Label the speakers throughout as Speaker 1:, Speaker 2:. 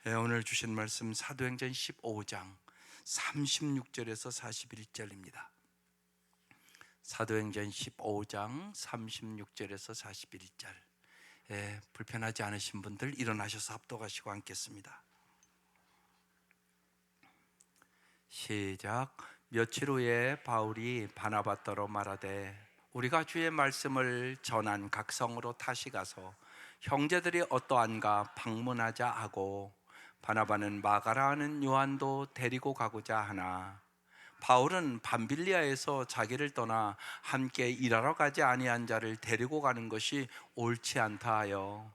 Speaker 1: 오늘 주신 말씀 사도행전 15장 36절에서 41절입니다. 사도행전 15장 36절에서 41절. 불편하지 않으신 분들 일어나셔서 합독하시고 앉겠습니다. 시작. 며칠 후에 바울이 바나바더러 말하되 우리가 주의 말씀을 전한 각 성으로 다시 가서 형제들이 어떠한가 방문하자 하고 바나바는 마가라 하는 요한도 데리고 가고자 하나 바울은 밤빌리아에서 자기를 떠나 함께 일하러 가지 아니한 자를 데리고 가는 것이 옳지 않다 하여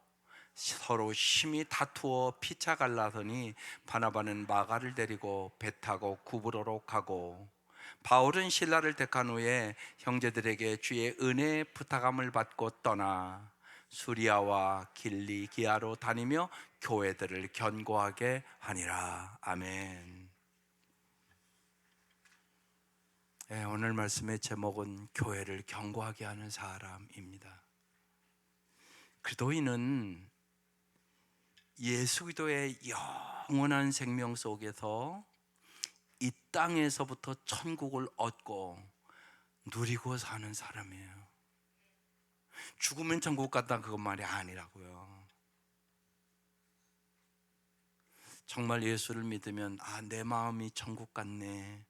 Speaker 1: 서로 심히 다투어 피차 갈라서니 바나바는 마가를 데리고 배 타고 구브로로 가고 바울은 실라를 택한 후에 형제들에게 주의 은혜의 부탁함을 받고 떠나 수리아와 길리기아로 다니며 교회들을 견고하게 하니라. 아멘. 오늘 말씀의 제목은 교회를 견고하게 하는 사람입니다. 그리스도인은 예수 그리스도의 영원한 생명 속에서 이 땅에서부터 천국을 얻고 누리고 사는 사람이에요. 죽으면 천국 갔다 그것만이 아니라고요. 정말 예수를 믿으면 내 마음이 천국 같네,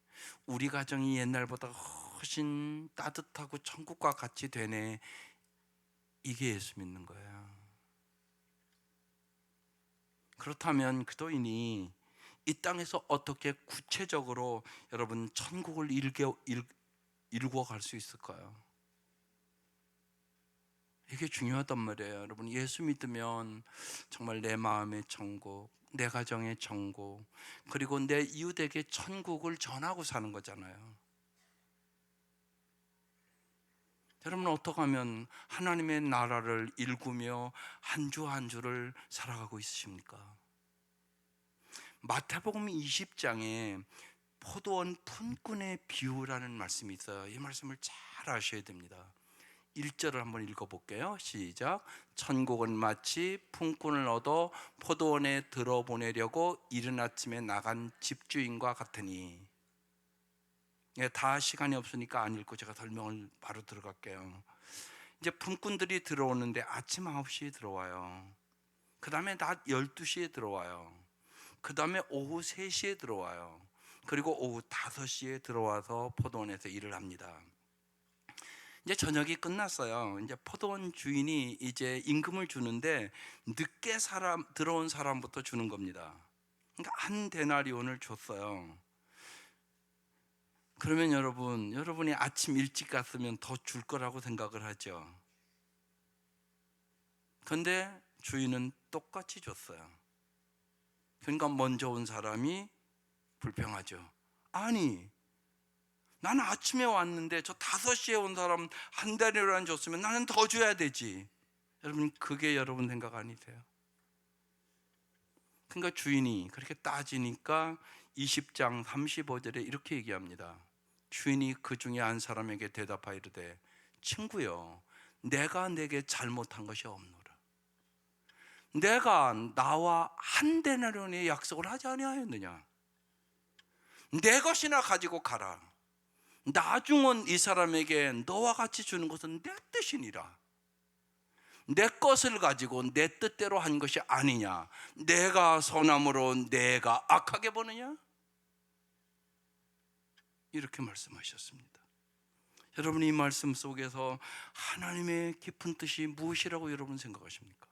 Speaker 1: 우리 가정이 옛날보다 훨씬 따뜻하고 천국과 같이 되네, 이게 예수 믿는 거예요. 그렇다면 그리스도인이 이 땅에서 어떻게 구체적으로 여러분 천국을 이루고 갈 수 있을까요? 이게 중요하단 말이에요. 여러분, 예수 믿으면 정말 내 마음의 천국, 내 가정의 천국, 그리고 내 이웃에게 천국을 전하고 사는 거잖아요. 여러분, 어떻게 하면 하나님의 나라를 일구며 한 주 한 주를 살아가고 있으십니까? 마태복음 20장에 포도원 품꾼의 비유라는 말씀이 있어요. 이 말씀을 잘 아셔야 됩니다. 1절을 한번 읽어볼게요. 시작. 천국은 마치 품꾼을 얻어 포도원에 들어보내려고 이른 아침에 나간 집주인과 같으니. 다 시간이 없으니까 안 읽고 제가 설명을 바로 들어갈게요. 이제 품꾼들이 들어오는데 아침 9시에 들어와요. 그 다음에 낮 12시에 들어와요. 그 다음에 오후 3시에 들어와요. 그리고 오후 5시에 들어와서 포도원에서 일을 합니다. 이제 저녁이 끝났어요. 이제 포도원 주인이 이제 임금을 주는데 늦게 들어온 사람부터 주는 겁니다. 그러니까 한 데나리온을 줬어요. 그러면 여러분이 아침 일찍 갔으면 더 줄 거라고 생각을 하죠. 그런데 주인은 똑같이 줬어요. 그러니까 먼저 온 사람이 불평하죠. 아니, 나는 아침에 왔는데 저 5시에 온 사람 한 데나리온 줬으면 나는 더 줘야 되지. 여러분, 그게 여러분 생각 아니세요? 그러니까 주인이 그렇게 따지니까 20장 35절에 이렇게 얘기합니다. 주인이 그 중에 한 사람에게 대답하여 이르되 친구여, 내가 내게 잘못한 것이 없노라. 내가 나와 한 데나리온의 약속을 하지 아니하였느냐? 내 것이나 가지고 가라. 나중은 이 사람에게 너와 같이 주는 것은 내 뜻이니라. 내 것을 가지고 내 뜻대로 한 것이 아니냐? 내가 선함으로 내가 악하게 보느냐? 이렇게 말씀하셨습니다. 여러분, 이 말씀 속에서 하나님의 깊은 뜻이 무엇이라고 여러분 생각하십니까?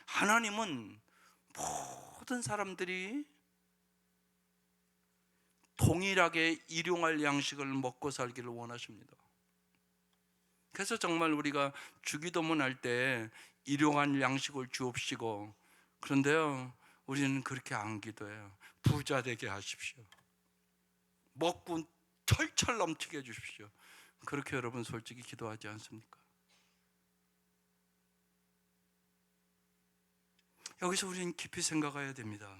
Speaker 1: 하나님은 모든 사람들이 동일하게 일용할 양식을 먹고 살기를 원하십니다. 그래서 정말 우리가 주기도문 할 때 일용할 양식을 주옵시고, 그런데요, 우리는 그렇게 안 기도해요. 부자 되게 하십시오. 먹고 철철 넘치게 해주십시오. 그렇게 여러분 솔직히 기도하지 않습니까? 여기서 우리는 깊이 생각해야 됩니다.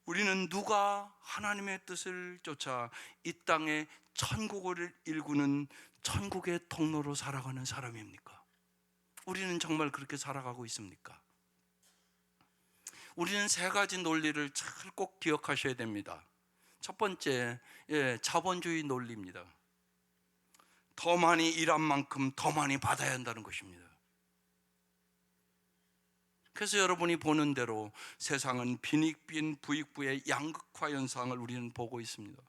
Speaker 1: 우리는 누가 하나님의 뜻을 쫓아 이 땅에 천국을 일구는 천국의 통로로 살아가는 사람입니까? 우리는 정말 그렇게 살아가고 있습니까? 우리는 세 가지 논리를 잘 꼭 기억하셔야 됩니다. 첫 번째, 자본주의 논리입니다. 더 많이 일한 만큼 더 많이 받아야 한다는 것입니다. 그래서 여러분이 보는 대로 세상은 빈익빈 부익부의 양극화 현상을 우리는 보고 있습니다.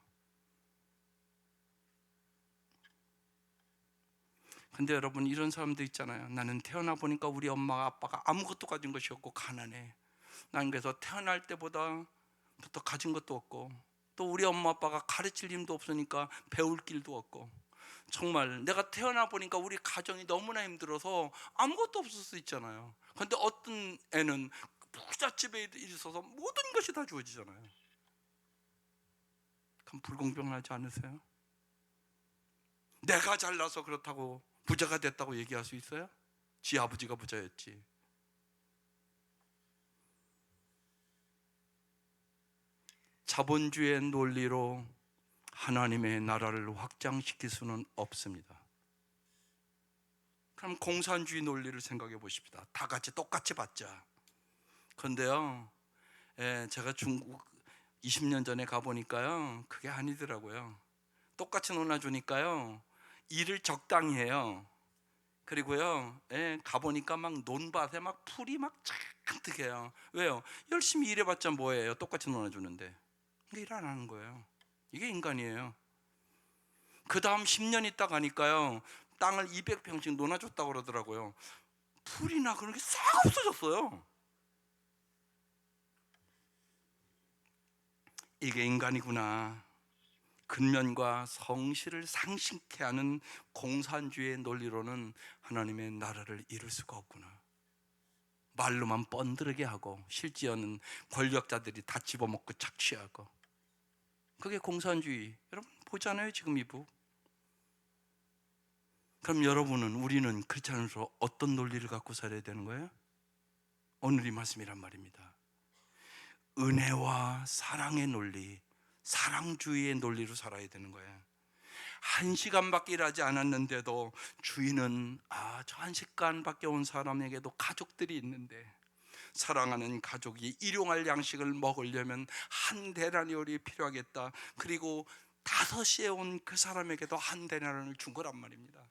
Speaker 1: 근데 여러분, 이런 사람도 있잖아요. 나는 태어나 보니까 우리 엄마 아빠가 아무것도 가진 것이 없고 가난해. 난 그래서 태어날 때보다 가진 것도 없고, 또 우리 엄마 아빠가 가르칠 힘도 없으니까 배울 길도 없고, 정말 내가 태어나 보니까 우리 가정이 너무나 힘들어서 아무것도 없을 수 있잖아요. 그런데 어떤 애는 부잣집에 있어서 모든 것이 다 주어지잖아요. 그럼 불공평하지 않으세요? 내가 잘나서 그렇다고 부자가 됐다고 얘기할 수 있어요? 지 아버지가 부자였지. 자본주의 논리로 하나님의 나라를 확장시킬 수는 없습니다. 그럼 공산주의 논리를 생각해 보십시다. 다 같이 똑같이 받자. 그런데요, 제가 중국 20년 전에 가보니까요, 그게 아니더라고요. 똑같이 놀아주니까요, 일을 적당히 해요. 그리고요, 가보니까 막 논밭에 막 풀이 막 잔뜩해요. 왜요? 열심히 일해봤자 뭐예요? 똑같이 놀아주는데. 일 안 하는 거예요. 이게 인간이에요. 그 다음 10년 있다 가니까요, 땅을 200평씩 논아줬다고 그러더라고요. 풀이나 그런 게 싹 없어졌어요. 이게 인간이구나. 근면과 성실을 상실케 하는 공산주의 논리로는 하나님의 나라를 이룰 수가 없구나. 말로만 뻔들게 하고 실제는 권력자들이 다 집어먹고 착취하고, 그게 공산주의. 여러분 보잖아요, 지금 이북. 그럼 여러분은, 우리는 그렇지 않아서 어떤 논리를 갖고 살아야 되는 거예요? 오늘 이 말씀이란 말입니다. 은혜와 사랑의 논리, 사랑주의의 논리로 살아야 되는 거예요. 1시간밖에 일하지 않았는데도 주인은 저 1시간밖에 온 사람에게도 가족들이 있는데, 사랑하는 가족이 일용할 양식을 먹으려면 한 데나리온이 필요하겠다. 그리고 5시에 온 그 사람에게도 한 데나리온을 준 거란 말입니다.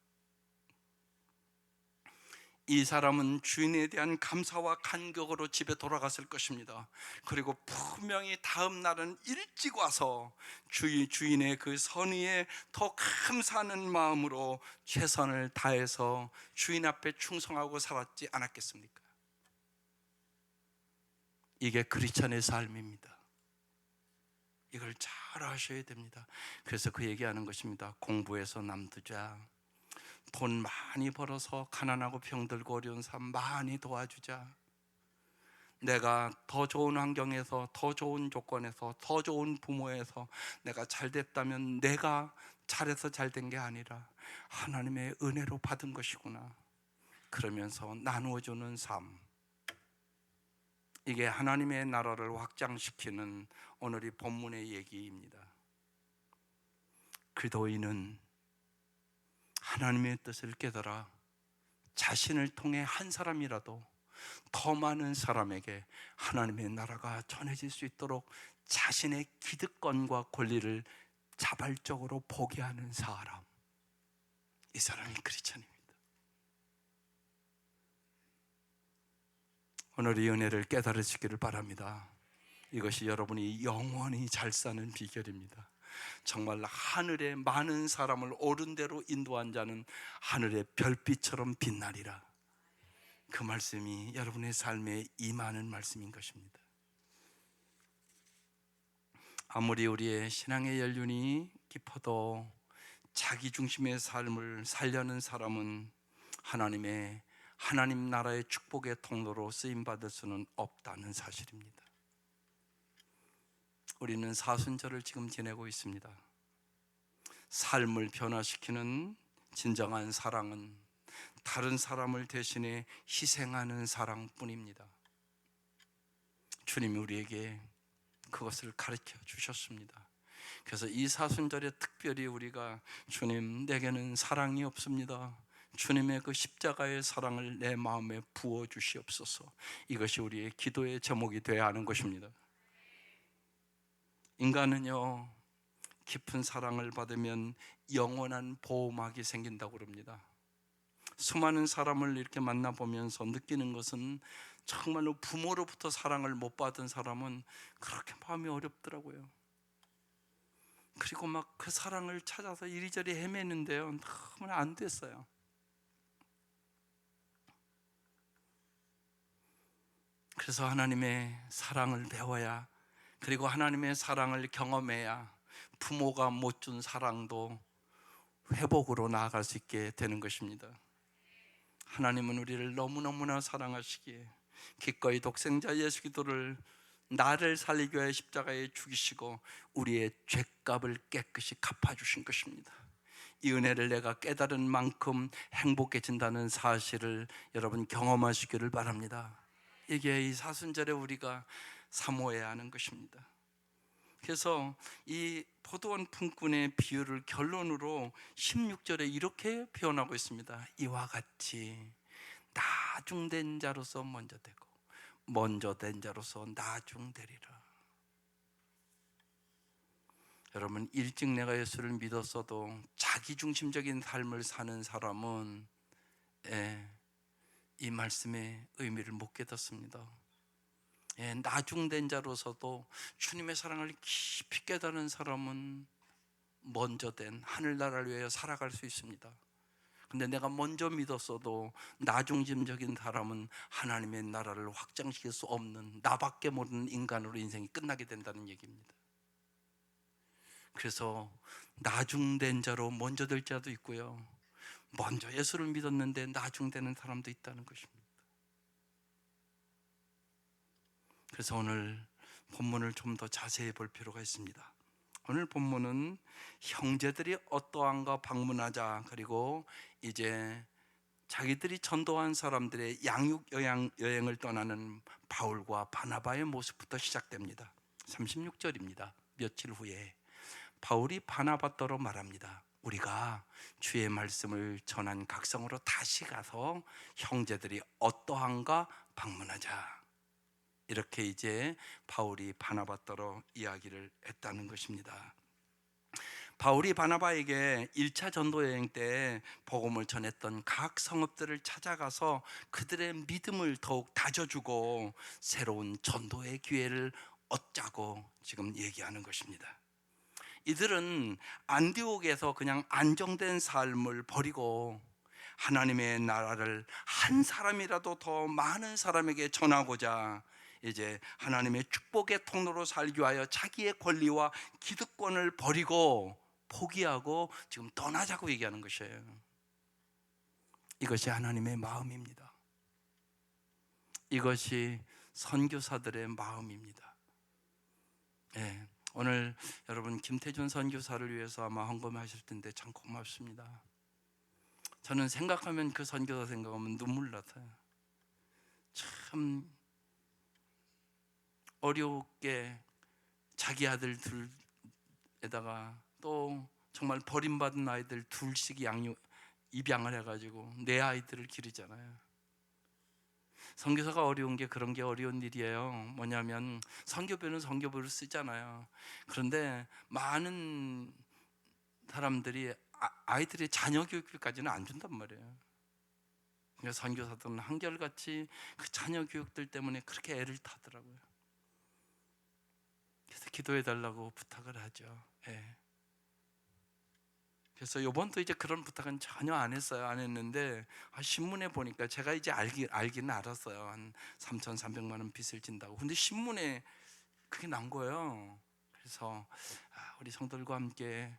Speaker 1: 이 사람은 주인에 대한 감사와 간격으로 집에 돌아갔을 것입니다. 그리고 분명히 다음 날은 일찍 와서 주인의 그 선의에 더 감사하는 마음으로 최선을 다해서 주인 앞에 충성하고 살았지 않았겠습니까? 이게 크리스천의 삶입니다. 이걸 잘 아셔야 됩니다. 그래서 그 얘기하는 것입니다. 공부해서 남두자. 돈 많이 벌어서 가난하고 병들고 어려운 사람 많이 도와주자. 내가 더 좋은 환경에서, 더 좋은 조건에서, 더 좋은 부모에서 내가 잘 됐다면 내가 잘해서 잘 된 게 아니라 하나님의 은혜로 받은 것이구나. 그러면서 나누어주는 삶, 이게 하나님의 나라를 확장시키는 오늘 이 본문의 얘기입니다. 그도인은 하나님의 뜻을 깨달아 자신을 통해 한 사람이라도 더 많은 사람에게 하나님의 나라가 전해질 수 있도록 자신의 기득권과 권리를 자발적으로 포기하는 사람, 이 사람이 크리스천입니다. 오늘 이 은혜를 깨달으시기를 바랍니다. 이것이 여러분이 영원히 잘 사는 비결입니다. 정말 하늘에 많은 사람을 옳은 대로 인도한 자는 하늘의 별빛처럼 빛나리라. 그 말씀이 여러분의 삶에 임하는 말씀인 것입니다. 아무리 우리의 신앙의 연륜이 깊어도 자기 중심의 삶을 살려는 사람은 하나님 나라의 축복의 통로로 쓰임받을 수는 없다는 사실입니다. 우리는 사순절을 지금 지내고 있습니다. 삶을 변화시키는 진정한 사랑은 다른 사람을 대신해 희생하는 사랑뿐입니다. 주님이 우리에게 그것을 가르쳐 주셨습니다. 그래서 이 사순절에 특별히 우리가, 주님, 내게는 사랑이 없습니다. 주님의 그 십자가의 사랑을 내 마음에 부어 주시옵소서. 이것이 우리의 기도의 제목이 되어야 하는 것입니다. 인간은요, 깊은 사랑을 받으면 영원한 보호막이 생긴다고 그럽니다. 수많은 사람을 이렇게 만나보면서 느끼는 것은 정말로 부모로부터 사랑을 못 받은 사람은 그렇게 마음이 어렵더라고요. 그리고 막 그 사랑을 찾아서 이리저리 헤매는데요, 너무나 안 됐어요. 그래서 하나님의 사랑을 배워야, 그리고 하나님의 사랑을 경험해야 부모가 못 준 사랑도 회복으로 나아갈 수 있게 되는 것입니다. 하나님은 우리를 너무너무나 사랑하시기에 기꺼이 독생자 예수 기도를 나를 살리기 위해 십자가에 죽이시고 우리의 죄값을 깨끗이 갚아주신 것입니다. 이 은혜를 내가 깨달은 만큼 행복해진다는 사실을 여러분 경험하시기를 바랍니다. 이게 이 사순절에 우리가 사모해야 하는 것입니다. 그래서 이 포도원 품꾼의 비유를 결론으로 16절에 이렇게 표현하고 있습니다. 이와 같이 나중된 자로서 먼저 되고 먼저 된 자로서 나중되리라. 여러분, 일찍 내가 예수를 믿었어도 자기중심적인 삶을 사는 사람은 이 말씀의 의미를 못 깨닫습니다. 나중된 자로서도 주님의 사랑을 깊이 깨닫는 사람은 먼저 된 하늘나라를 위하여 살아갈 수 있습니다. 근데 내가 먼저 믿었어도 나중심적인 사람은 하나님의 나라를 확장시킬 수 없는, 나밖에 모르는 인간으로 인생이 끝나게 된다는 얘기입니다. 그래서 나중된 자로 먼저 될 자도 있고요, 먼저 예수를 믿었는데 나중되는 사람도 있다는 것입니다. 그래서 오늘 본문을 좀 더 자세히 볼 필요가 있습니다. 오늘 본문은 형제들이 어떠한가 방문하자, 그리고 이제 자기들이 전도한 사람들의 양육 여행을 떠나는 바울과 바나바의 모습부터 시작됩니다. 36절입니다. 며칠 후에 바울이 바나바더러 말합니다. 우리가 주의 말씀을 전한 각성으로 다시 가서 형제들이 어떠한가 방문하자. 이렇게 이제 바울이 바나바더러 이야기를 했다는 것입니다. 바울이 바나바에게 1차 전도 여행 때 복음을 전했던 각 성읍들을 찾아가서 그들의 믿음을 더욱 다져주고 새로운 전도의 기회를 얻자고 지금 얘기하는 것입니다. 이들은 안디옥에서 그냥 안정된 삶을 버리고 하나님의 나라를 한 사람이라도 더 많은 사람에게 전하고자 이제 하나님의 축복의 통로로 살기 위하여 자기의 권리와 기득권을 버리고 포기하고 지금 떠나자고 얘기하는 것이에요. 이것이 하나님의 마음입니다. 이것이 선교사들의 마음입니다. 오늘 여러분 김태준 선교사를 위해서 아마 헌금하실 텐데 참 고맙습니다. 저는 생각하면 그 선교사 생각하면 눈물 나요. 참 어렵게 자기 아들 둘에다가 또 정말 버림받은 아이들 둘씩 입양을 해가지고 내 아이들을 기르잖아요. 선교사가 어려운 게 그런 게 어려운 일이에요. 뭐냐면 선교부는 선교부를 쓰잖아요. 그런데 많은 사람들이 아이들의 자녀 교육비까지는 안 준단 말이에요. 그러니까 선교사들은 한결같이 그 자녀 교육들 때문에 그렇게 애를 타더라고요. 그래서 기도해 달라고 부탁을 하죠. 그래서 이번도 이제 그런 부탁은 전혀 안 했어요. 안 했는데 신문에 보니까 제가 이제 알기는 알았어요. 한 3,300만 원 빚을 진다고. 근데 신문에 그게 난 거예요. 그래서 우리 성도들과 함께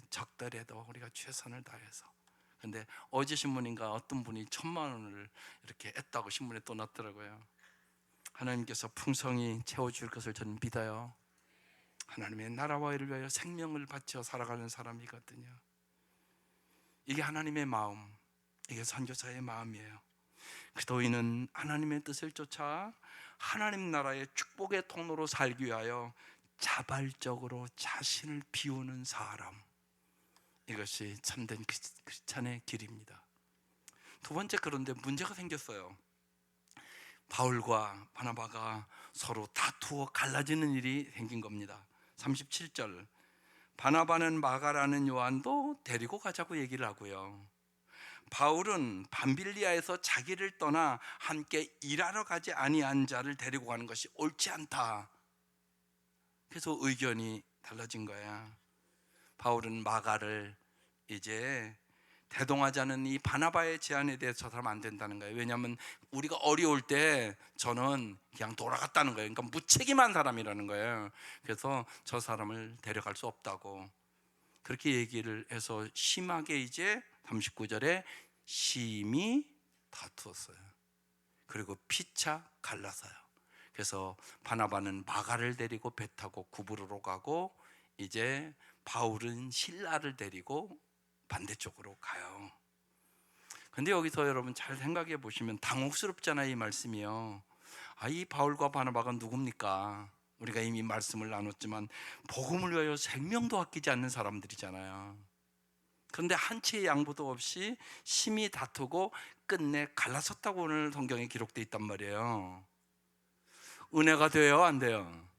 Speaker 1: 적더라도 우리가 최선을 다해서. 근데 어제 신문인가 어떤 분이 1,000만 원을 이렇게 했다고 신문에 또 났더라고요. 하나님께서 풍성히 채워줄 것을 저는 믿어요. 하나님의 나라와 일을 위하여 생명을 바쳐 살아가는 사람이거든요. 이게 하나님의 마음, 이게 선교사의 마음이에요. 그도인은 하나님의 뜻을 쫓아 하나님 나라의 축복의 통로로 살기 위하여 자발적으로 자신을 비우는 사람, 이것이 참된 크리스찬의 길입니다. 두 번째, 그런데 문제가 생겼어요. 바울과 바나바가 서로 다투어 갈라지는 일이 생긴 겁니다. 37절, 바나바는 마가라는 요한도 데리고 가자고 얘기를 하고요, 바울은 밤빌리아에서 자기를 떠나 함께 일하러 가지 아니한 자를 데리고 가는 것이 옳지 않다. 그래서 의견이 달라진 거야. 바울은 마가를 이제 대동하자는 이 바나바의 제안에 대해서 저 사람 안 된다는 거예요. 왜냐하면 우리가 어려울 때 저는 그냥 돌아갔다는 거예요. 그러니까 무책임한 사람이라는 거예요. 그래서 저 사람을 데려갈 수 없다고 그렇게 얘기를 해서 심하게 이제 39절에 심히 다투었어요. 그리고 피차 갈라서요. 그래서 바나바는 마가를 데리고 배 타고 구브로로 가고, 이제 바울은 실라를 데리고 반대쪽으로 가요. 근데 여기서 여러분 잘 생각해 보시면 당혹스럽잖아요, 이 말씀이요. 이 바울과 바나바가 누굽니까? 우리가 이미 말씀을 나눴지만 복음을 위하여 생명도 아끼지 않는 사람들이잖아요. 그런데 한 치의 양보도 없이 심히 다투고 끝내 갈라섰다고 오늘 성경에 기록되어 있단 말이에요. 은혜가 돼요, 안 돼요?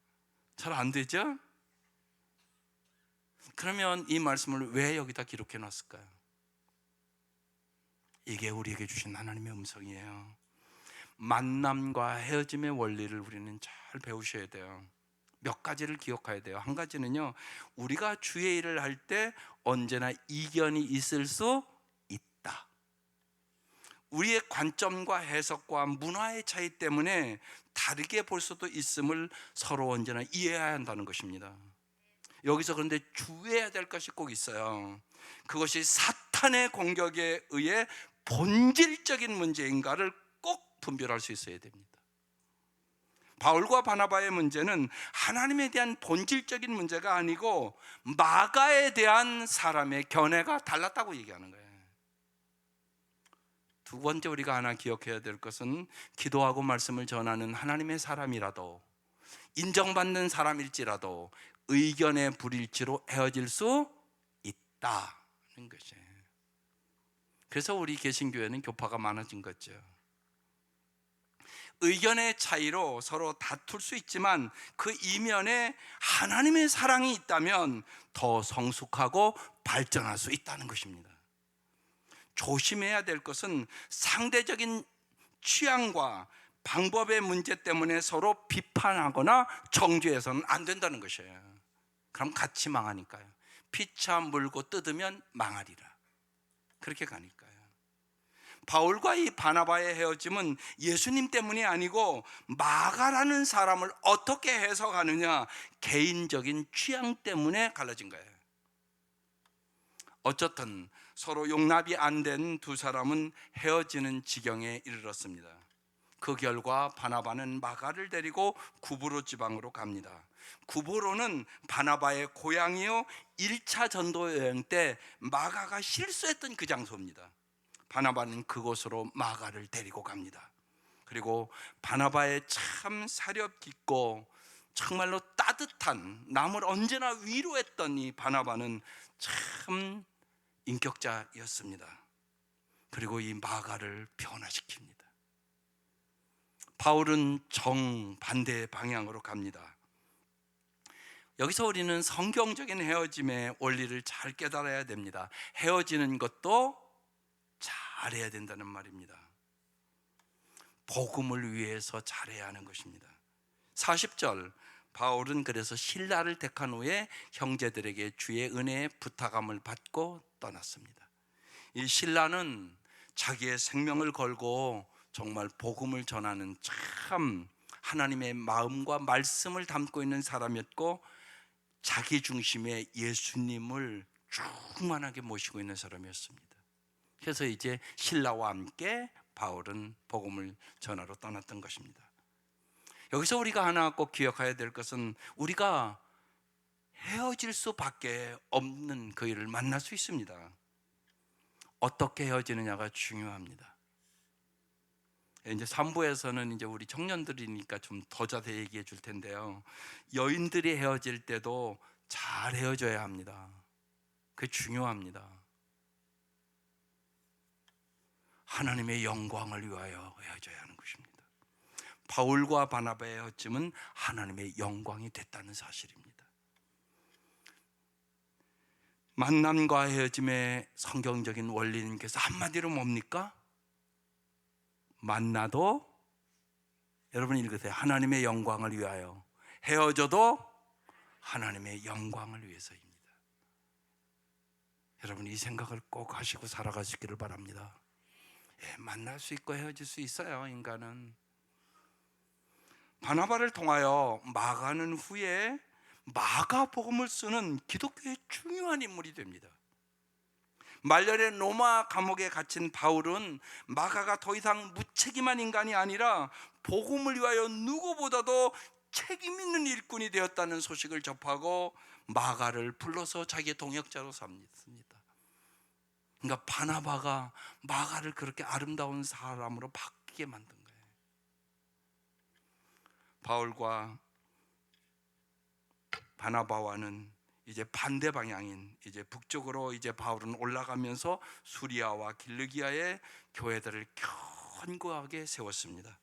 Speaker 1: 잘 안 되죠? 그러면 이 말씀을 왜 여기다 기록해 놨을까요? 이게 우리에게 주신 하나님의 음성이에요. 만남과 헤어짐의 원리를 우리는 잘 배우셔야 돼요. 몇 가지를 기억해야 돼요. 한 가지는요, 우리가 주의 일을 할 때 언제나 이견이 있을 수 있다. 우리의 관점과 해석과 문화의 차이 때문에 다르게 볼 수도 있음을 서로 언제나 이해해야 한다는 것입니다. 여기서 그런데 주의해야 될 것이 꼭 있어요. 그것이 사탄의 공격에 의해 본질적인 문제인가를 꼭 분별할 수 있어야 됩니다. 바울과 바나바의 문제는 하나님에 대한 본질적인 문제가 아니고 마가에 대한 사람의 견해가 달랐다고 얘기하는 거예요. 두 번째, 우리가 하나 기억해야 될 것은 기도하고 말씀을 전하는 하나님의 사람이라도, 인정받는 사람일지라도 의견의 불일치로 헤어질 수 있다는 것이에요. 그래서 우리 개신교회는 교파가 많아진 거죠. 의견의 차이로 서로 다툴 수 있지만 그 이면에 하나님의 사랑이 있다면 더 성숙하고 발전할 수 있다는 것입니다. 조심해야 될 것은 상대적인 취향과 방법의 문제 때문에 서로 비판하거나 정죄해서는 안 된다는 것이에요. 그럼 같이 망하니까요. 피차 물고 뜯으면 망하리라. 그렇게 가니까요. 바울과 이 바나바의 헤어짐은 예수님 때문이 아니고 마가라는 사람을 어떻게 해석하느냐, 개인적인 취향 때문에 갈라진 거예요. 어쨌든 서로 용납이 안 된 두 사람은 헤어지는 지경에 이르렀습니다. 그 결과 바나바는 마가를 데리고 구브로 지방으로 갑니다. 구브로는 바나바의 고향이요, 1차 전도 여행 때 마가가 실수했던 그 장소입니다. 바나바는 그곳으로 마가를 데리고 갑니다. 그리고 바나바의 참 사렵 깊고 정말로 따뜻한, 남을 언제나 위로했던 이 바나바는 참 인격자였습니다. 그리고 이 마가를 변화시킵니다. 바울은 정반대의 방향으로 갑니다. 여기서 우리는 성경적인 헤어짐의 원리를 잘 깨달아야 됩니다. 헤어지는 것도 잘해야 된다는 말입니다. 복음을 위해서 잘해야 하는 것입니다. 40절, 바울은 그래서 실라를 택한 후에 형제들에게 주의 은혜의 부탁함을 받고 떠났습니다. 이 실라는 자기의 생명을 걸고 정말 복음을 전하는 참 하나님의 마음과 말씀을 담고 있는 사람이었고, 자기 중심의 예수님을 충만하게 모시고 있는 사람이었습니다. 그래서 이제 실라와 함께 바울은 복음을 전하러 떠났던 것입니다. 여기서 우리가 하나 꼭 기억해야 될 것은 우리가 헤어질 수밖에 없는 그 일을 만날 수 있습니다. 어떻게 헤어지느냐가 중요합니다. 이제 3부에서는 이제 우리 청년들이니까 좀 더 자세히 얘기해 줄 텐데요. 여인들이 헤어질 때도 잘 헤어져야 합니다. 그게 중요합니다. 하나님의 영광을 위하여 헤어져야 하는 것입니다. 바울과 바나바의 헤어짐은 하나님의 영광이 됐다는 사실입니다. 만남과 헤어짐의 성경적인 원리는 그래서 한마디로 뭡니까? 만나도, 여러분 읽으세요. 하나님의 영광을 위하여, 헤어져도 하나님의 영광을 위해서입니다. 여러분 이 생각을 꼭 하시고 살아가시기를 바랍니다. 만날 수 있고 헤어질 수 있어요. 인간은. 바나바를 통하여 마가는 후에 마가복음을 쓰는 기독교의 중요한 인물이 됩니다. 말년에 로마 감옥에 갇힌 바울은 마가가 더 이상 무책임한 인간이 아니라 복음을 위하여 누구보다도 책임 있는 일꾼이 되었다는 소식을 접하고 마가를 불러서 자기의 동역자로 삼습니다. 그러니까 바나바가 마가를 그렇게 아름다운 사람으로 바뀌게 만든 거예요. 바울과 바나바와는 이제 반대 방향인 이제 북쪽으로 이제 바울은 올라가면서 수리아와 길르기아의 교회들을 견고하게 세웠습니다.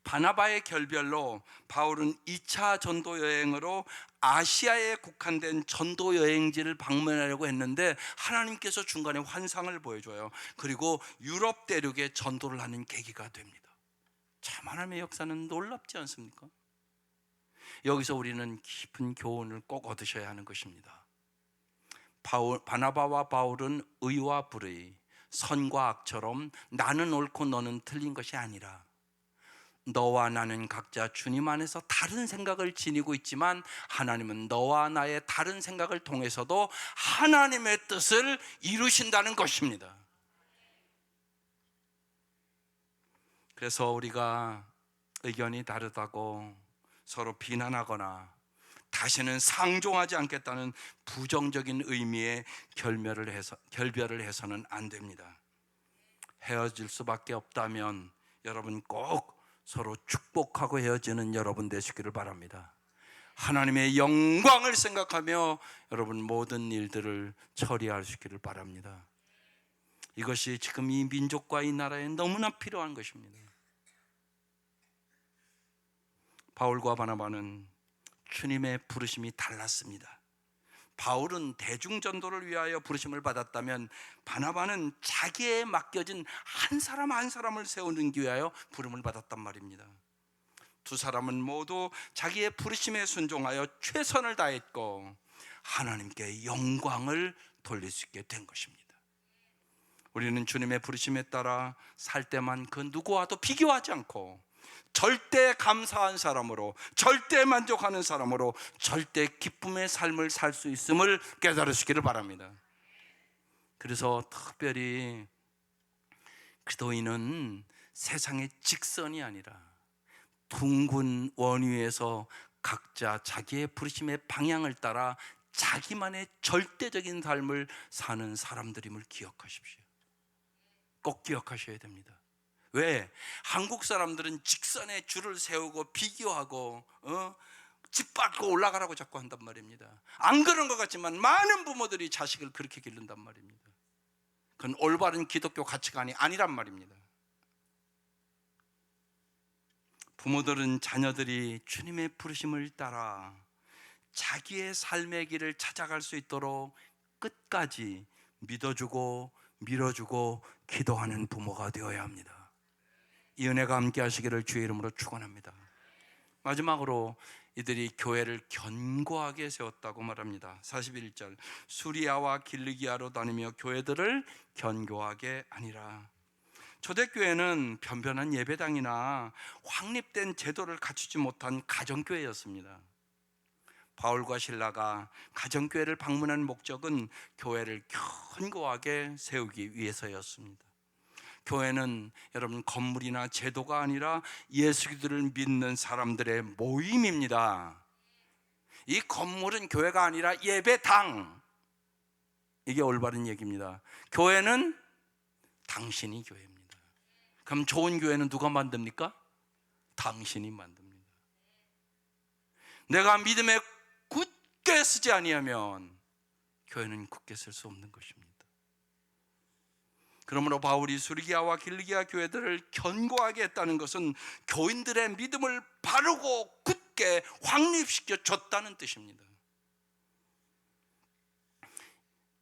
Speaker 1: 바나바의 결별로 바울은 2차 전도 여행으로 아시아에 국한된 전도 여행지를 방문하려고 했는데 하나님께서 중간에 환상을 보여줘요. 그리고 유럽 대륙에 전도를 하는 계기가 됩니다. 참 하나님의 역사는 놀랍지 않습니까? 여기서 우리는 깊은 교훈을 꼭 얻으셔야 하는 것입니다. 바나바와 바울은 의와 불의, 선과 악처럼 나는 옳고 너는 틀린 것이 아니라 너와 나는 각자 주님 안에서 다른 생각을 지니고 있지만 하나님은 너와 나의 다른 생각을 통해서도 하나님의 뜻을 이루신다는 것입니다. 그래서 우리가 의견이 다르다고 서로 비난하거나 다시는 상종하지 않겠다는 부정적인 의미의 결별을 해서는 안 됩니다. 헤어질 수밖에 없다면 여러분 꼭 서로 축복하고 헤어지는 여러분 되시기를 바랍니다. 하나님의 영광을 생각하며 여러분 모든 일들을 처리하시기를 바랍니다. 이것이 지금 이 민족과 이 나라에 너무나 필요한 것입니다. 바울과 바나바는 주님의 부르심이 달랐습니다. 바울은 대중전도를 위하여 부르심을 받았다면 바나바는 자기에 맡겨진 한 사람 한 사람을 세우는 위하여 부름을 받았단 말입니다. 두 사람은 모두 자기의 부르심에 순종하여 최선을 다했고 하나님께 영광을 돌릴 수 있게 된 것입니다. 우리는 주님의 부르심에 따라 살 때만 그 누구와도 비교하지 않고 절대 감사한 사람으로, 절대 만족하는 사람으로, 절대 기쁨의 삶을 살 수 있음을 깨달으시기를 바랍니다. 그래서 특별히 기도인은 세상의 직선이 아니라 둥근 원위에서 각자 자기의 부르심의 방향을 따라 자기만의 절대적인 삶을 사는 사람들임을 기억하십시오. 꼭 기억하셔야 됩니다. 왜? 한국 사람들은 직선에 줄을 세우고 비교하고 짓밟고 올라가라고 자꾸 한단 말입니다. 안 그런 것 같지만 많은 부모들이 자식을 그렇게 기른단 말입니다. 그건 올바른 기독교 가치관이 아니란 말입니다. 부모들은 자녀들이 주님의 부르심을 따라 자기의 삶의 길을 찾아갈 수 있도록 끝까지 믿어주고 밀어주고 기도하는 부모가 되어야 합니다. 이 은혜가 함께 하시기를 주의 이름으로 축원합니다. 마지막으로 이들이 교회를 견고하게 세웠다고 말합니다. 41절 수리아와 길르기아로 다니며 교회들을 견고하게 하니라. 초대교회는 변변한 예배당이나 확립된 제도를 갖추지 못한 가정교회였습니다. 바울과 실라가 가정교회를 방문한 목적은 교회를 견고하게 세우기 위해서였습니다. 교회는 여러분 건물이나 제도가 아니라 예수 그리스도를 믿는 사람들의 모임입니다. 이 건물은 교회가 아니라 예배당, 이게 올바른 얘기입니다. 교회는 당신이 교회입니다. 그럼 좋은 교회는 누가 만듭니까? 당신이 만듭니다. 내가 믿음에 굳게 서지 아니하면 교회는 굳게 설 수 없는 것입니다. 그러므로 바울이 수리기아와 길리기아 교회들을 견고하게 했다는 것은 교인들의 믿음을 바르고 굳게 확립시켜 줬다는 뜻입니다.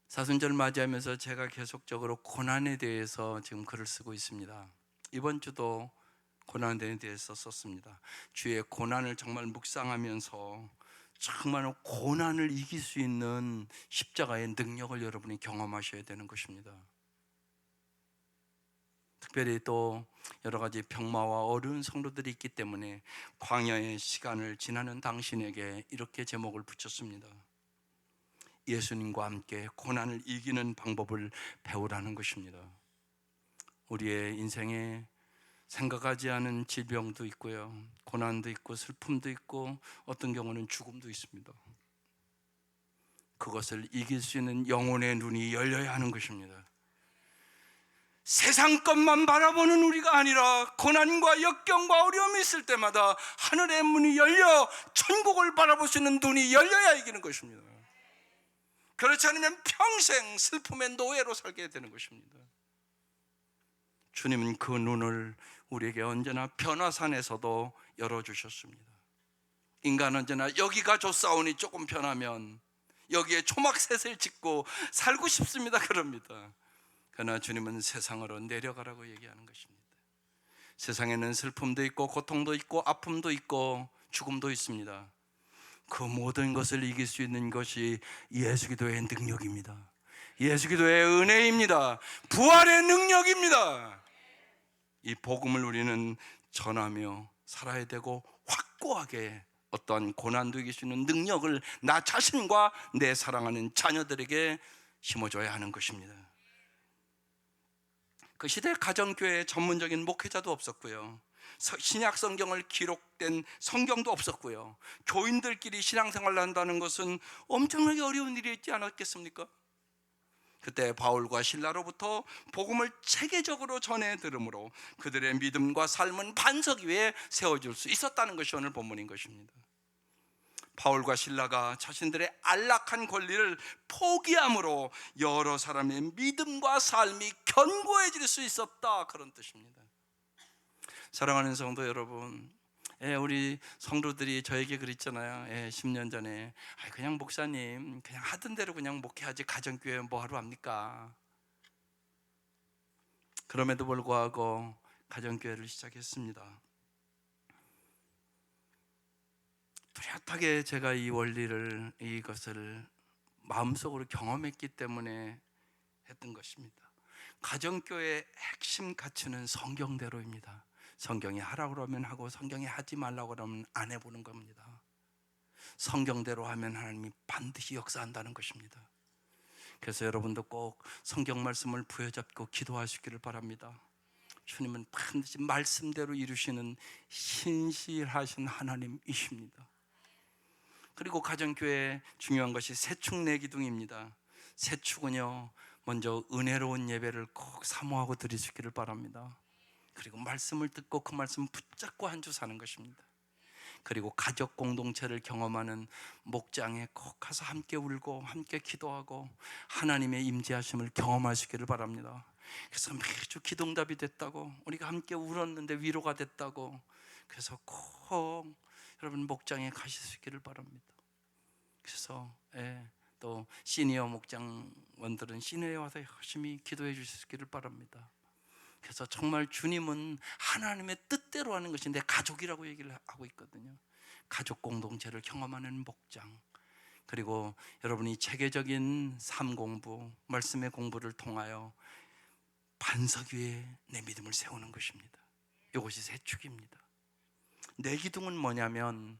Speaker 1: 사순절 맞이하면서 제가 계속적으로 고난에 대해서 지금 글을 쓰고 있습니다. 이번 주도 고난에 대해서 썼습니다. 주의 고난을 정말 묵상하면서 정말 고난을 이길 수 있는 십자가의 능력을 여러분이 경험하셔야 되는 것입니다. 특별히 또 여러 가지 병마와 어려운 성도들이 있기 때문에 광야의 시간을 지나는 당신에게 이렇게 제목을 붙였습니다. 예수님과 함께 고난을 이기는 방법을 배우라는 것입니다. 우리의 인생에 생각하지 않은 질병도 있고요, 고난도 있고 슬픔도 있고 어떤 경우는 죽음도 있습니다. 그것을 이길 수 있는 영혼의 눈이 열려야 하는 것입니다. 세상 것만 바라보는 우리가 아니라 고난과 역경과 어려움이 있을 때마다 하늘의 문이 열려 천국을 바라볼 수 있는 눈이 열려야 이기는 것입니다. 그렇지 않으면 평생 슬픔의 노예로 살게 되는 것입니다. 주님은 그 눈을 우리에게 언제나 변화산에서도 열어주셨습니다. 인간은 언제나 여기가 좋사오니 조금 편하면 여기에 초막셋을 짓고 살고 싶습니다 그럽니다. 그러나 주님은 세상으로 내려가라고 얘기하는 것입니다. 세상에는 슬픔도 있고 고통도 있고 아픔도 있고 죽음도 있습니다. 그 모든 것을 이길 수 있는 것이 예수 기도의 능력입니다. 예수 기도의 은혜입니다. 부활의 능력입니다. 이 복음을 우리는 전하며 살아야 되고 확고하게 어떠한 고난도 이길 수 있는 능력을 나 자신과 내 사랑하는 자녀들에게 심어줘야 하는 것입니다. 그 시대 가정교회 전문적인 목회자도 없었고요, 신약 성경을 기록된 성경도 없었고요, 교인들끼리 신앙생활을 한다는 것은 엄청나게 어려운 일이 있지 않았겠습니까? 그때 바울과 실라로부터 복음을 체계적으로 전해 들음으로 그들의 믿음과 삶은 반석 위에 세워질 수 있었다는 것이 오늘 본문인 것입니다. 바울과 실라가 자신들의 안락한 권리를 포기함으로 여러 사람의 믿음과 삶이 견고해질 수 있었다, 그런 뜻입니다. 사랑하는 성도 여러분, 우리 성도들이 저에게 그랬잖아요. 10년 전에 그냥 목사님 그냥 하던 대로 그냥 목회하지 가정교회 뭐하러 합니까? 그럼에도 불구하고 가정교회를 시작했습니다. 뚜렷하게 제가 이 원리를, 이것을 마음속으로 경험했기 때문에 했던 것입니다. 가정교회의 핵심 가치는 성경대로입니다. 성경이 하라고 그러면 하고 성경이 하지 말라고 그러면 안 해보는 겁니다. 성경대로 하면 하나님이 반드시 역사한다는 것입니다. 그래서 여러분도 꼭 성경 말씀을 부여잡고 기도하시기를 바랍니다. 주님은 반드시 말씀대로 이루시는 신실하신 하나님이십니다. 그리고 가정교회에 중요한 것이 세축 내기둥입니다. 세축은요, 먼저 은혜로운 예배를 꼭 사모하고 드리시기를 바랍니다. 그리고 말씀을 듣고 그 말씀 붙잡고 한 주 사는 것입니다. 그리고 가족 공동체를 경험하는 목장에 꼭 가서 함께 울고 함께 기도하고 하나님의 임재하심을 경험하시기를 바랍니다. 그래서 매주 기도응답이 됐다고, 우리가 함께 울었는데 위로가 됐다고, 그래서 꼭 여러분 목장에 가시기를 바랍니다. 그래서 또 시니어 목장원들은 시내에 와서 열심히 기도해 주시기를 바랍니다. 그래서 정말 주님은 하나님의 뜻대로 하는 것이 내 가족이라고 얘기를 하고 있거든요. 가족 공동체를 경험하는 목장, 그리고 여러분이 체계적인 삶 공부, 말씀의 공부를 통하여 반석 위에 내 믿음을 세우는 것입니다. 이것이 세축입니다. 내기둥은 뭐냐면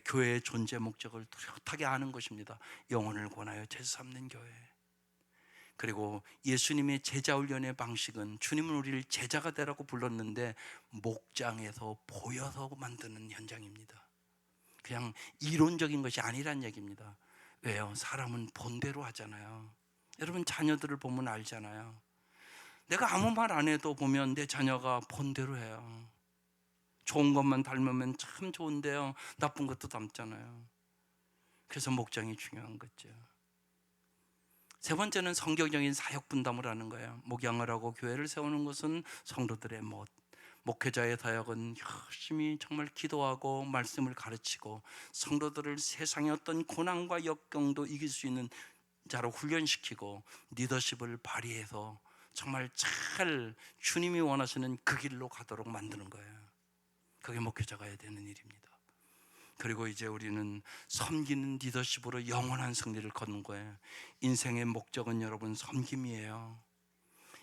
Speaker 1: 교회의 존재 목적을 뚜렷하게 아는 것입니다. 영혼을 권하여 제사 삼는 교회. 그리고 예수님의 제자 훈련의 방식은, 주님은 우리를 제자가 되라고 불렀는데 목장에서 보여서 만드는 현장입니다. 그냥 이론적인 것이 아니란 얘기입니다. 왜요? 사람은 본대로 하잖아요. 여러분 자녀들을 보면 알잖아요. 내가 아무 말 안 해도 보면 내 자녀가 본대로 해요. 좋은 것만 닮으면 참 좋은데요, 나쁜 것도 닮잖아요. 그래서 목장이 중요한 거죠. 세 번째는 성경적인 사역 분담을 하는 거예요. 목양을 하고 교회를 세우는 것은 성도들의 못. 목회자의 사역은 열심히 정말 기도하고 말씀을 가르치고 성도들을 세상의 어떤 고난과 역경도 이길 수 있는 자로 훈련시키고 리더십을 발휘해서 정말 잘 주님이 원하시는 그 길로 가도록 만드는 거예요. 그게 목회자가 해야 되는 일입니다. 그리고 이제 우리는 섬기는 리더십으로 영원한 승리를 거는 거예요. 인생의 목적은 여러분 섬김이에요.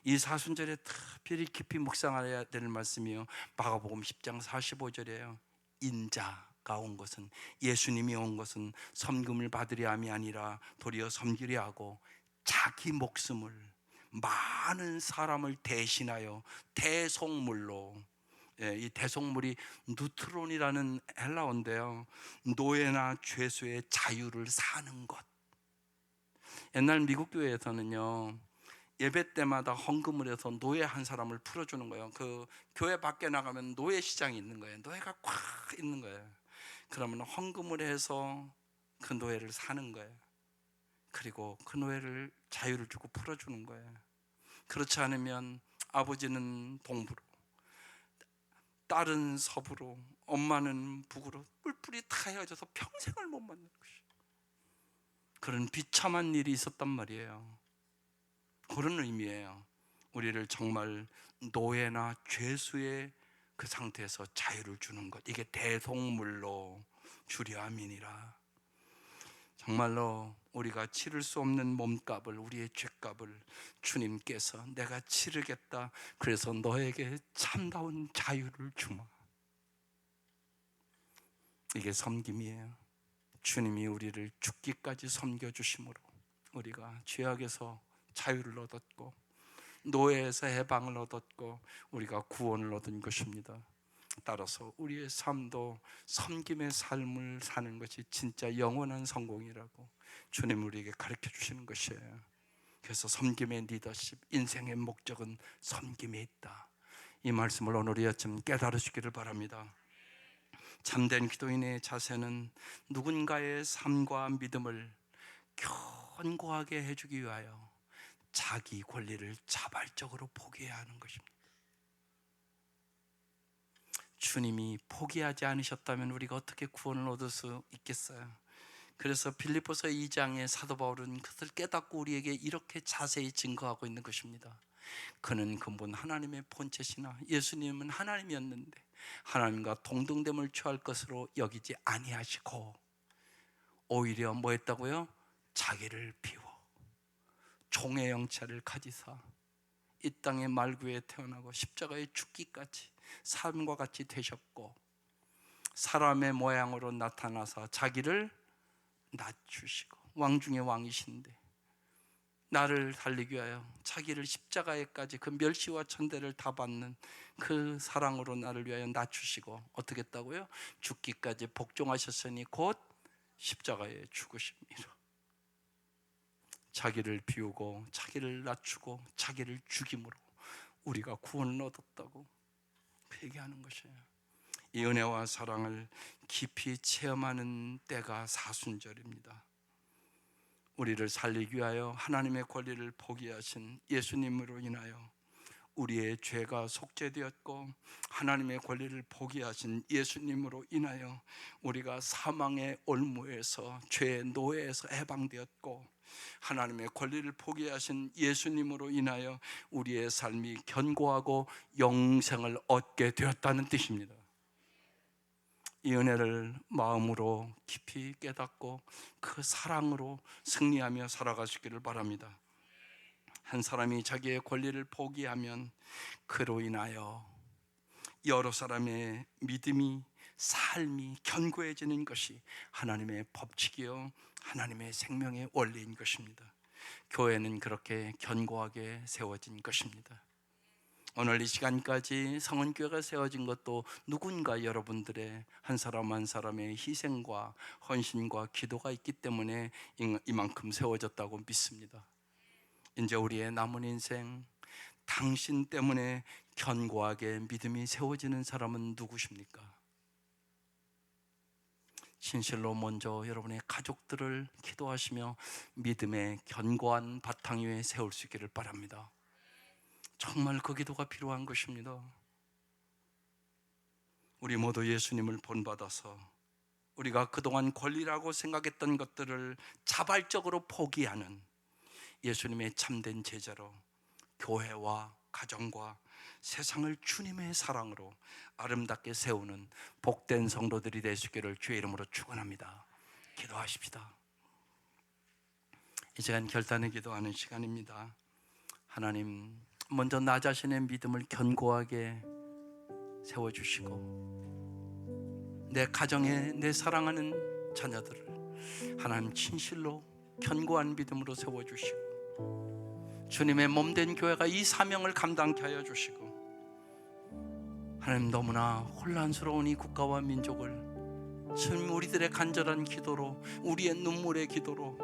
Speaker 1: 이 사순절에 특별히 깊이 묵상해야 될 말씀이요, 마가복음 10장 45절이에요 인자가 온 것은, 예수님이 온 것은 섬김을 받으려 함이 아니라 도리어 섬기려 하고 자기 목숨을 많은 사람을 대신하여 대속물로, 이 대속물이 누트론이라는 헬라어인데요, 노예나 죄수의 자유를 사는 것. 옛날 미국 교회에서는요, 예배 때마다 헌금을 해서 노예 한 사람을 풀어주는 거예요. 그 교회 밖에 나가면 노예 시장이 있는 거예요. 노예가 꽉 있는 거예요. 그러면 헌금을 해서 그 노예를 사는 거예요. 그리고 그 노예를 자유를 주고 풀어주는 거예요. 그렇지 않으면 아버지는 동부로, 딸은 서부로, 엄마는 북으로 뿔뿔이 다 헤어져서 평생을 못 만날 것이에요. 그런 비참한 일이 있었단 말이에요. 그런 의미예요. 우리를 정말 노예나 죄수의 그 상태에서 자유를 주는 것, 이게 대속물로 주려 함이니라. 정말로 우리가 치를 수 없는 몸값을, 우리의 죄값을 주님께서 내가 치르겠다, 그래서 너에게 참다운 자유를 주마. 이게 섬김이에요. 주님이 우리를 죽기까지 섬겨주심으로 우리가 죄악에서 자유를 얻었고 노예에서 해방을 얻었고 우리가 구원을 얻은 것입니다. 따라서 우리의 삶도 섬김의 삶을 사는 것이 진짜 영원한 성공이라고 주님 우리에게 가르쳐 주시는 것이에요. 그래서 섬김의 리더십, 인생의 목적은 섬김에 있다. 이 말씀을 오늘 이 아침 깨달으시기를 바랍니다. 참된 기도인의 자세는 누군가의 삶과 믿음을 견고하게 해주기 위하여 자기 권리를 자발적으로 포기해야 하는 것입니다. 주님이 포기하지 않으셨다면 우리가 어떻게 구원을 얻을 수 있겠어요? 그래서 빌립보서 2장의 사도 바울은 그것을 깨닫고 우리에게 이렇게 자세히 증거하고 있는 것입니다. 그는 근본 하나님의 본체시나 예수님은 하나님이었는데 하나님과 동등됨을 취할 것으로 여기지 아니하시고 오히려 뭐 했다고요? 자기를 비워 종의 형체를 가지사 이 땅의 말구에 태어나고 십자가에 죽기까지 삶과 같이 되셨고 사람의 모양으로 나타나서 자기를 낮추시고 왕 중의 왕이신데 나를 살리기 위하여 자기를 십자가에까지 그 멸시와 천대를 다 받는 그 사랑으로 나를 위하여 낮추시고 어떻게 했다고요? 죽기까지 복종하셨으니 곧 십자가에 죽으십니다. 자기를 비우고 자기를 낮추고 자기를 죽임으로 우리가 구원을 얻었다고 얘기하는 것이에요. 이 은혜와 사랑을 깊이 체험하는 때가 사순절입니다. 우리를 살리기 위하여 하나님의 권리를 포기하신 예수님으로 인하여 우리의 죄가 속죄되었고 하나님의 권리를 포기하신 예수님으로 인하여 우리가 사망의 올무에서 죄의 노예에서 해방되었고 하나님의 권리를 포기하신 예수님으로 인하여 우리의 삶이 견고하고 영생을 얻게 되었다는 뜻입니다. 이 은혜를 마음으로 깊이 깨닫고 그 사랑으로 승리하며 살아가시기를 바랍니다. 한 사람이 자기의 권리를 포기하면 그로 인하여 여러 사람의 믿음이, 삶이 견고해지는 것이 하나님의 법칙이요 하나님의 생명의 원리인 것입니다. 교회는 그렇게 견고하게 세워진 것입니다. 오늘 이 시간까지 성은교회가 세워진 것도 누군가 여러분들의 한 사람 한 사람의 희생과 헌신과 기도가 있기 때문에 이만큼 세워졌다고 믿습니다. 이제 우리의 남은 인생 당신 때문에 견고하게 믿음이 세워지는 사람은 누구십니까? 진실로 먼저 여러분의 가족들을 기도하시며 믿음의 견고한 바탕 위에 세울 수 있기를 바랍니다. 정말 그 기도가 필요한 것입니다. 우리 모두 예수님을 본받아서 우리가 그동안 권리라고 생각했던 것들을 자발적으로 포기하는 예수님의 참된 제자로 교회와 가정과 세상을 주님의 사랑으로 아름답게 세우는 복된 성도들이 될 수 있기를 주의 이름으로 축원합니다. 기도하십시다. 이 시간 결단의 기도하는 시간입니다. 하나님, 먼저 나 자신의 믿음을 견고하게 세워주시고 내 가정에 내 사랑하는 자녀들을 하나님 진실로 견고한 믿음으로 세워주시고 주님의 몸된 교회가 이 사명을 감당케 하여 주시고 하나님, 너무나 혼란스러운 이 국가와 민족을 주님 우리들의 간절한 기도로, 우리의 눈물의 기도로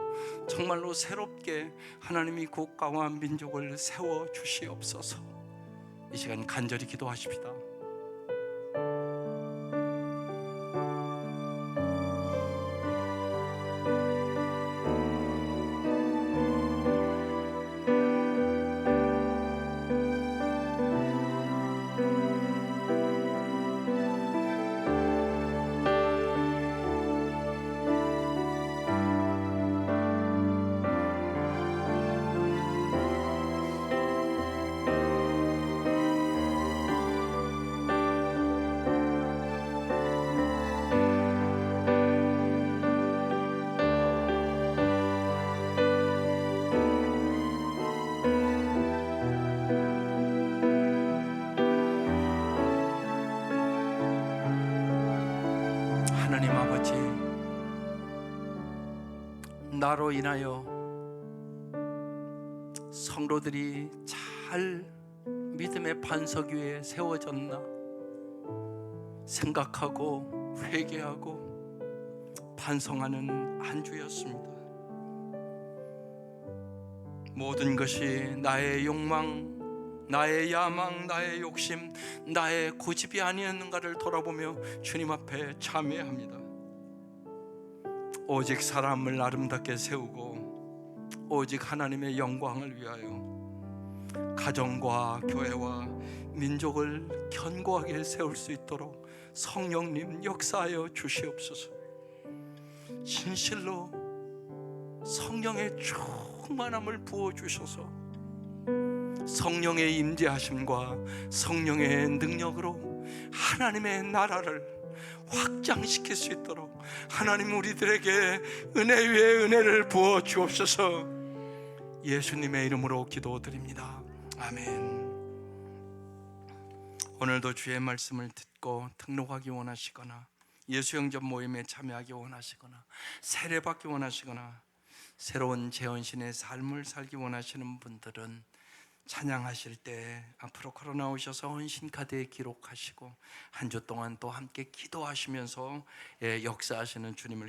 Speaker 1: 정말로 새롭게 하나님이 국가와 민족을 세워주시옵소서. 이 시간 간절히 기도하십시다. 하나님 아버지, 나로 인하여 성도들이 잘 믿음의 반석 위에 세워졌나 생각하고 회개하고 반성하는 한 주였습니다. 모든 것이 나의 욕망, 나의 야망, 나의 욕심, 나의 고집이 아니었는가를 돌아보며 주님 앞에 참회합니다. 오직 사람을 아름답게 세우고 오직 하나님의 영광을 위하여 가정과 교회와 민족을 견고하게 세울 수 있도록 성령님 역사하여 주시옵소서. 진실로 성령의 충만함을 부어주셔서 성령의 임재하심과 성령의 능력으로 하나님의 나라를 확장시킬 수 있도록 하나님 우리들에게 은혜 위에 은혜를 부어 주옵소서. 예수님의 이름으로 기도드립니다. 아멘. 오늘도 주의 말씀을 듣고 등록하기 원하시거나 예수영접 모임에 참여하기 원하시거나 세례받기 원하시거나 새로운 재헌신의 삶을 살기 원하시는 분들은 찬양하실 때 앞으로 걸어 나오셔서 헌신카드에 기록하시고 한 주 동안 또 함께 기도하시면서 역사하시는 주님을